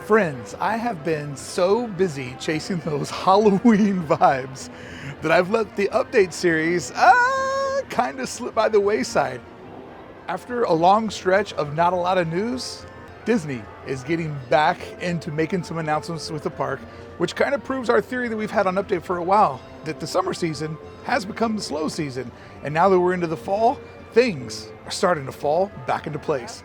Friends, I have been so busy chasing those Halloween vibes that I've let the update series kind of slip by the wayside. After a long stretch of not a lot of news, Disney is getting back into making some announcements with the park, which kind of proves our theory that we've had on Update for a while, that the summer season has become the slow season. And now that we're into the fall, things are starting to fall back into place.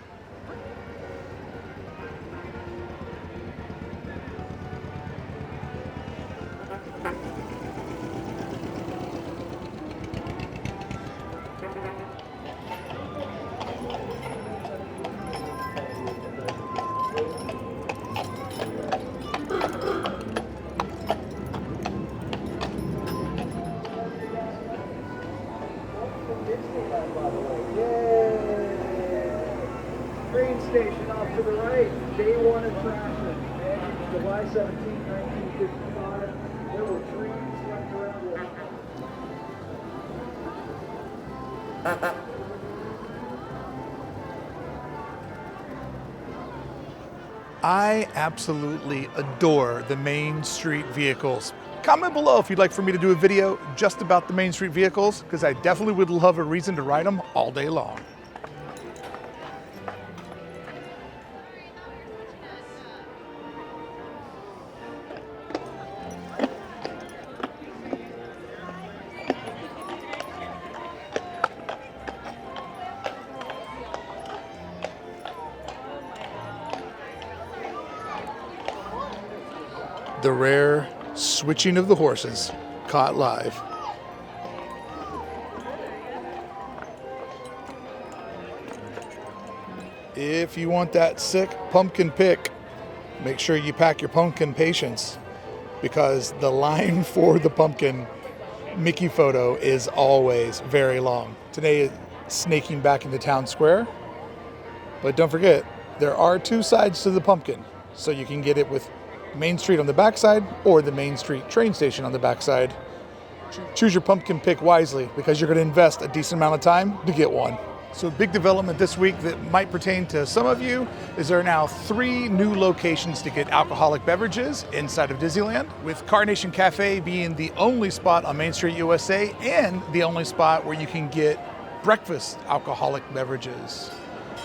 Train station off to the right, day one attraction. And July 17, 1955, there were trains running around. I absolutely adore the Main Street vehicles. Comment below if you'd like for me to do a video just about the Main Street vehicles, because I definitely would love a reason to ride them all day long. The rare switching of the horses caught live. If you want that sick pumpkin pick, make sure you pack your pumpkin patience, because the line for the pumpkin Mickey photo is always very long. Today it's snaking back into town square, but don't forget, there are two sides to the pumpkin, so you can get it with Main Street on the backside or the Main Street train station on the backside. Choose your pumpkin pick wisely, because you're going to invest a decent amount of time to get one. So big development this week that might pertain to some of you is there are now 3 new locations to get alcoholic beverages inside of Disneyland, with Carnation Cafe being the only spot on Main Street USA and the only spot where you can get breakfast alcoholic beverages.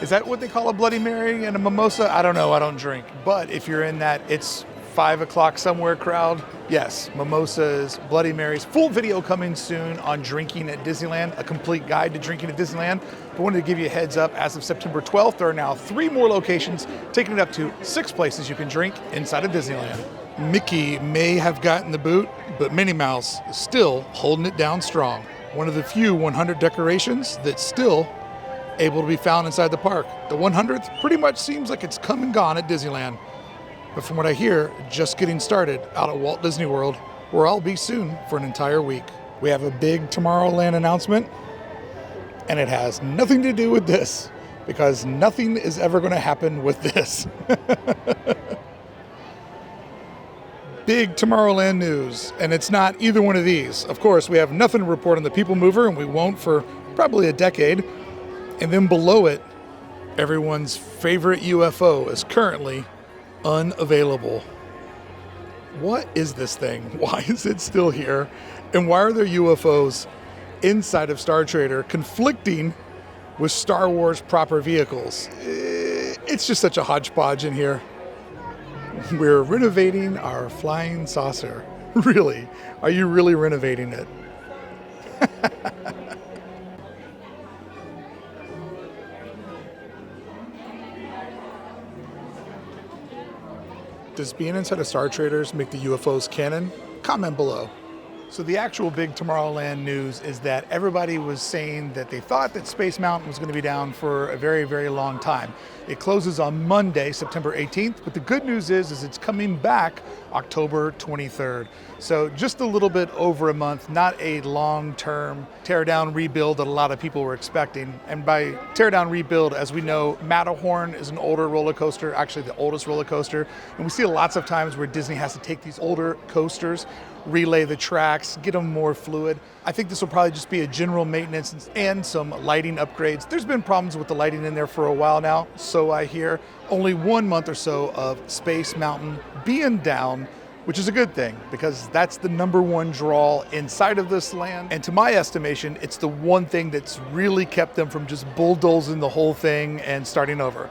Is that what they call a Bloody Mary and a mimosa? I don't know, I don't drink. But if you're in that it's 5 o'clock somewhere crowd, yes, mimosas, Bloody Marys. Full video coming soon on drinking at Disneyland, a complete guide to drinking at Disneyland. But I wanted to give you a heads up, as of September 12th, there are now 3 more locations, taking it up to 6 places you can drink inside of Disneyland. Mickey may have gotten the boot, but Minnie Mouse is still holding it down strong. One of the few 100 decorations that's still able to be found inside the park. The 100th pretty much seems like it's come and gone at Disneyland. But from what I hear, just getting started out at Walt Disney World, where I'll be soon for an entire week. We have a big Tomorrowland announcement, and it has nothing to do with this, because nothing is ever going to happen with this. Big Tomorrowland news, and it's not either one of these. Of course, we have nothing to report on the People Mover, and we won't for probably a decade. And then below it, everyone's favorite UFO is currently unavailable. What is this thing? Why is it still here? And why are there UFOs inside of Star Trader conflicting with Star Wars proper vehicles? It's just such a hodgepodge in here. We're renovating our flying saucer. Really? Are you really renovating it? Does being inside of Star Traders make the UFOs canon? Comment below. So the actual big Tomorrowland news is that everybody was saying that they thought that Space Mountain was going to be down for a very, very long time. It closes on Monday, September 18th, but the good news is it's coming back October 23rd. So just a little bit over a month, not a long-term tear down rebuild that a lot of people were expecting. And by tear down rebuild, as we know, Matterhorn is an older roller coaster, actually the oldest roller coaster. And we see lots of times where Disney has to take these older coasters, relay the tracks, get them more fluid. I think this will probably just be a general maintenance and some lighting upgrades. There's been problems with the lighting in there for a while now, so I hear, only 1 month or so of Space Mountain being down, which is a good thing because that's the #1 draw inside of this land. And to my estimation, it's the one thing that's really kept them from just bulldozing the whole thing and starting over.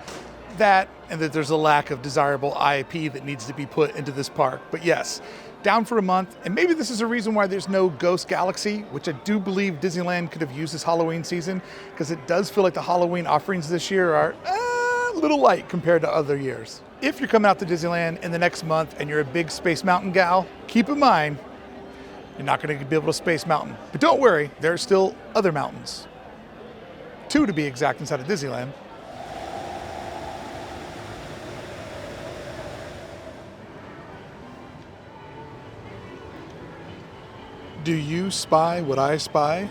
That, and that there's a lack of desirable IP that needs to be put into this park. But yes, down for a month, and maybe this is a reason why there's no Ghost Galaxy, which I do believe Disneyland could have used this Halloween season, because it does feel like the Halloween offerings this year are a little light compared to other years. If you're coming out to Disneyland in the next month and you're a big Space Mountain gal, keep in mind, you're not going to be able to Space Mountain. But don't worry, there are still other mountains. 2 to be exact inside of Disneyland. Do you spy what I spy?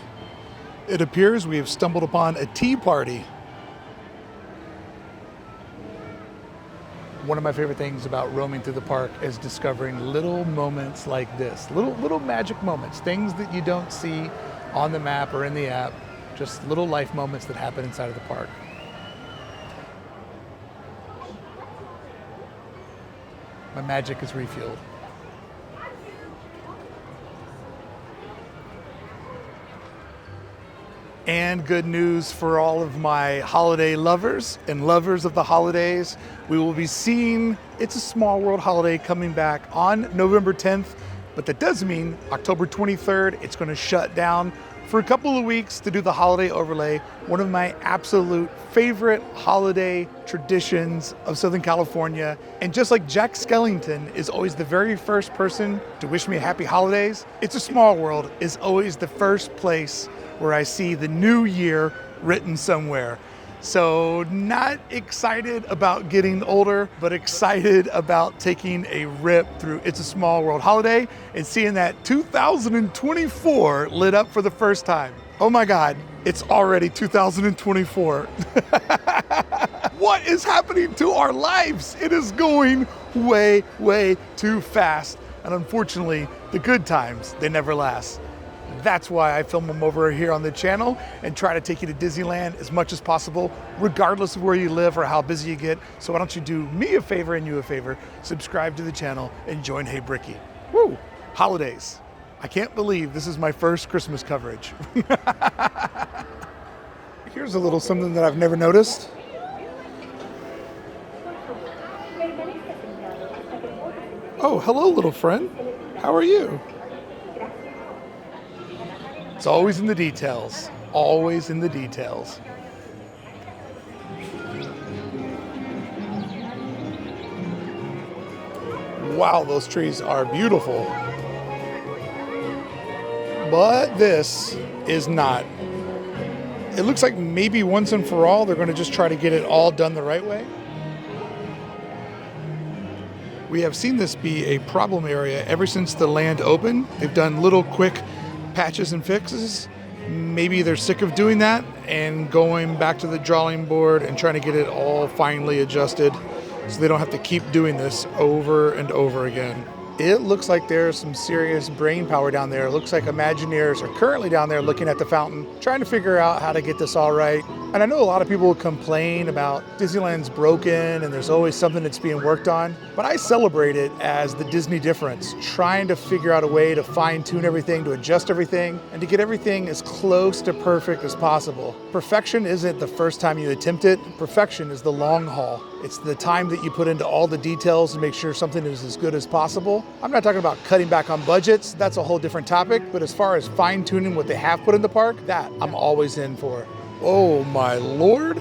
It appears we have stumbled upon a tea party. One of my favorite things about roaming through the park is discovering little moments like this. Little magic moments, things that you don't see on the map or in the app, just little life moments that happen inside of the park. My magic is refueled. And good news for all of my holiday lovers and lovers of the holidays. We will be seeing It's a Small World holiday coming back on November 10th, but that does mean October 23rd, it's going to shut down for a couple of weeks to do the holiday overlay, one of my absolute favorite holiday traditions of Southern California. And just like Jack Skellington is always the very first person to wish me happy holidays, It's a Small World is always the first place where I see the new year written somewhere. So not excited about getting older, but excited about taking a rip through It's a Small World holiday and seeing that 2024 lit up for the first time. Oh my God, it's already 2024. What is happening to our lives? It is going way, way too fast. And unfortunately, the good times, they never last. That's why I film them over here on the channel and try to take you to Disneyland as much as possible, regardless of where you live or how busy you get. So why don't you do me a favor and you a favor, subscribe to the channel and join Hey Bricky. Woo! Holidays. I can't believe this is my first Christmas coverage. Here's a little something that I've never noticed. Oh, hello, little friend. How are you? It's always in the details, always in the details. Wow, those trees are beautiful. But this is not. It looks like maybe once and for all, they're going to just try to get it all done the right way. We have seen this be a problem area ever since the land opened. They've done little quick patches and fixes. Maybe they're sick of doing that and going back to the drawing board and trying to get it all finally adjusted so they don't have to keep doing this over and over again. It looks like there's some serious brain power down there. It looks like Imagineers are currently down there looking at the fountain, trying to figure out how to get this all right. And I know a lot of people complain about Disneyland's broken and there's always something that's being worked on, but I celebrate it as the Disney difference, trying to figure out a way to fine-tune everything, to adjust everything, and to get everything as close to perfect as possible. Perfection isn't the first time you attempt it. Perfection is the long haul. It's the time that you put into all the details to make sure something is as good as possible. I'm not talking about cutting back on budgets. That's a whole different topic. But as far as fine-tuning what they have put in the park, that I'm always in for. Oh my Lord.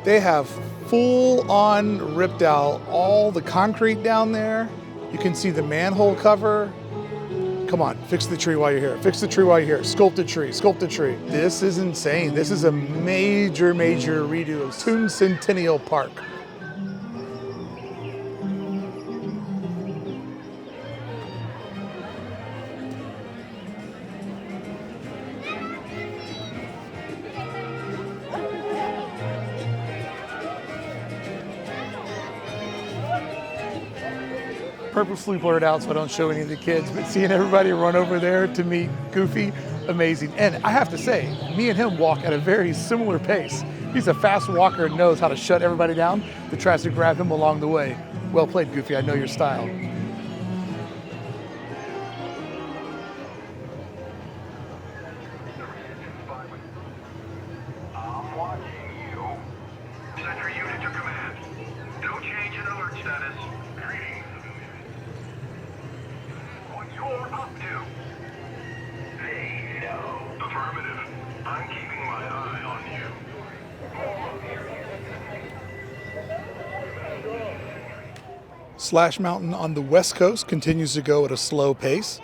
They have full-on ripped out all the concrete down there. You can see the manhole cover. Come on, fix the tree while you're here. Fix the tree while you're here. Sculpt a tree, sculpt a tree. This is insane. This is a major, major redo of Toon Centennial Park. Purposely blurred out so I don't show any of the kids, but seeing everybody run over there to meet Goofy, amazing. And I have to say, me and him walk at a very similar pace. He's a fast walker and knows how to shut everybody down that tries to grab him along the way. Well played, Goofy. I know your style. I'm watching you. Sentry unit to command. No change in alert status. Greetings. What you're up to? They know. Affirmative. I'm keeping my eye on you. Slash Mountain on the West Coast continues to go at a slow pace.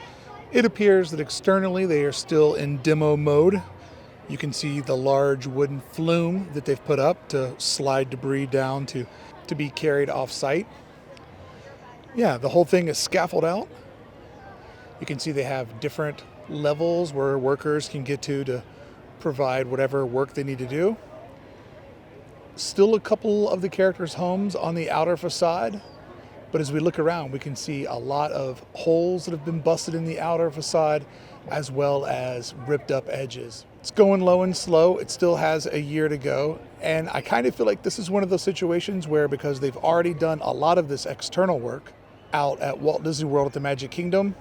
It appears that externally they are still in demo mode. You can see the large wooden flume that they've put up to slide debris down to be carried off site. Yeah, the whole thing is scaffolded out. You can see they have different levels where workers can get to provide whatever work they need to do. Still a couple of the characters' homes on the outer facade, but as we look around, we can see a lot of holes that have been busted in the outer facade, as well as ripped up edges. It's going low and slow. It still has a year to go, and I kind of feel like this is one of those situations where, because they've already done a lot of this external work out at Walt Disney World at the Magic Kingdom,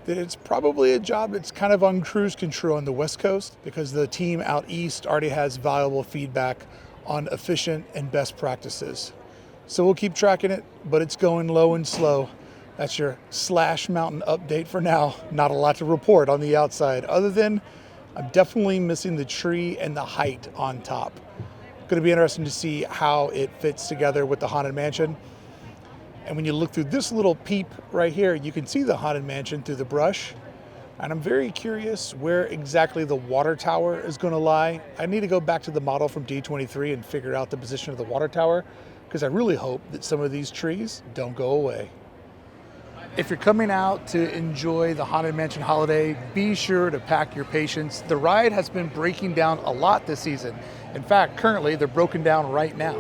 that it's probably a job that's kind of on cruise control on the West Coast, because the team out east already has valuable feedback on efficient and best practices. So we'll keep tracking it, but it's going low and slow. That's your Slash Mountain update for now. Not a lot to report on the outside, other than I'm definitely missing the tree and the height on top. Going to be interesting to see how it fits together with the Haunted Mansion. And when you look through this little peep right here, you can see the Haunted Mansion through the brush. And I'm very curious where exactly the water tower is going to lie. I need to go back to the model from D23 and figure out the position of the water tower, because I really hope that some of these trees don't go away. If you're coming out to enjoy the Haunted Mansion holiday, be sure to pack your patience. The ride has been breaking down a lot this season. In fact, currently they're broken down right now.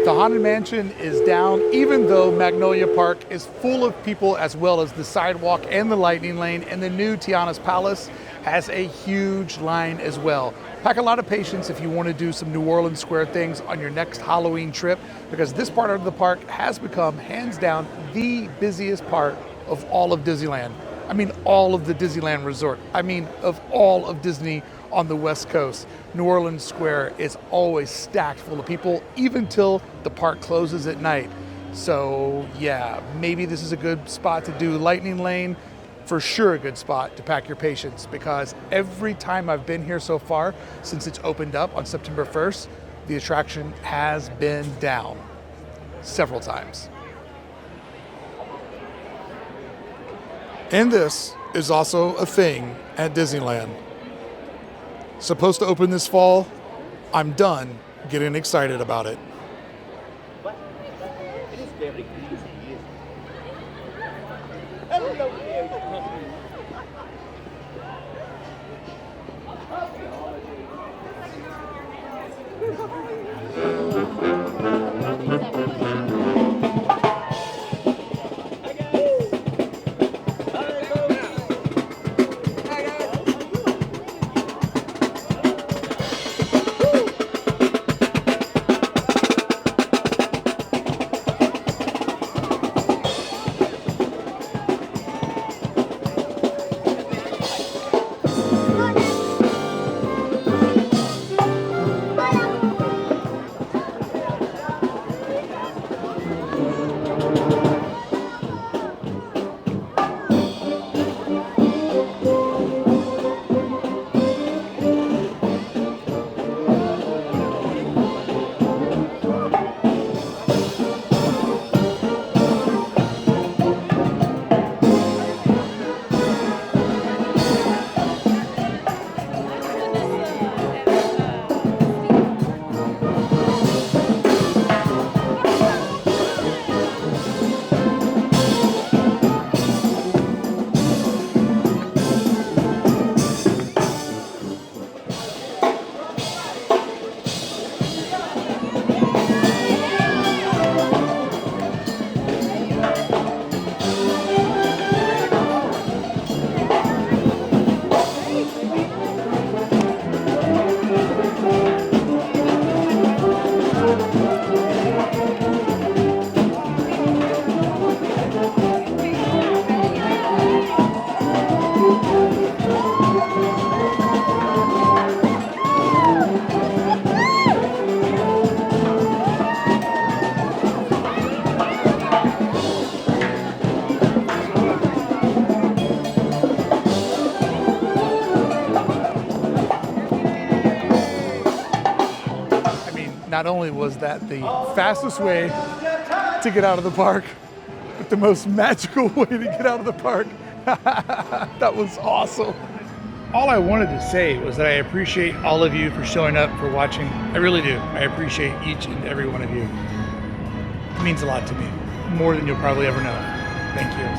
The Haunted Mansion is down, even though Magnolia Park is full of people, as well as the sidewalk and the lightning lane, and the new Tiana's Palace has a huge line as well. Pack a lot of patience if you want to do some New Orleans Square things on your next Halloween trip, because this part of the park has become, hands down, the busiest part of all of Disneyland. I mean, all of the Disneyland Resort. I mean, of all of Disney on the West Coast. New Orleans Square is always stacked full of people, even till the park closes at night. So yeah, maybe this is a good spot to do Lightning Lane. For sure a good spot to pack your patience, because every time I've been here so far, since it's opened up on September 1st, the attraction has been down several times. And this is also a thing at Disneyland. Supposed to open this fall. I'm done getting excited about it. But it is very easy. Hello there. not only was that the fastest way to get out of the park, but the most magical way to get out of the park. That was awesome. All I wanted to say was that I appreciate all of you for showing up, for watching. I really do. I appreciate each and every one of you. It means a lot to me, more than you'll probably ever know. Thank you.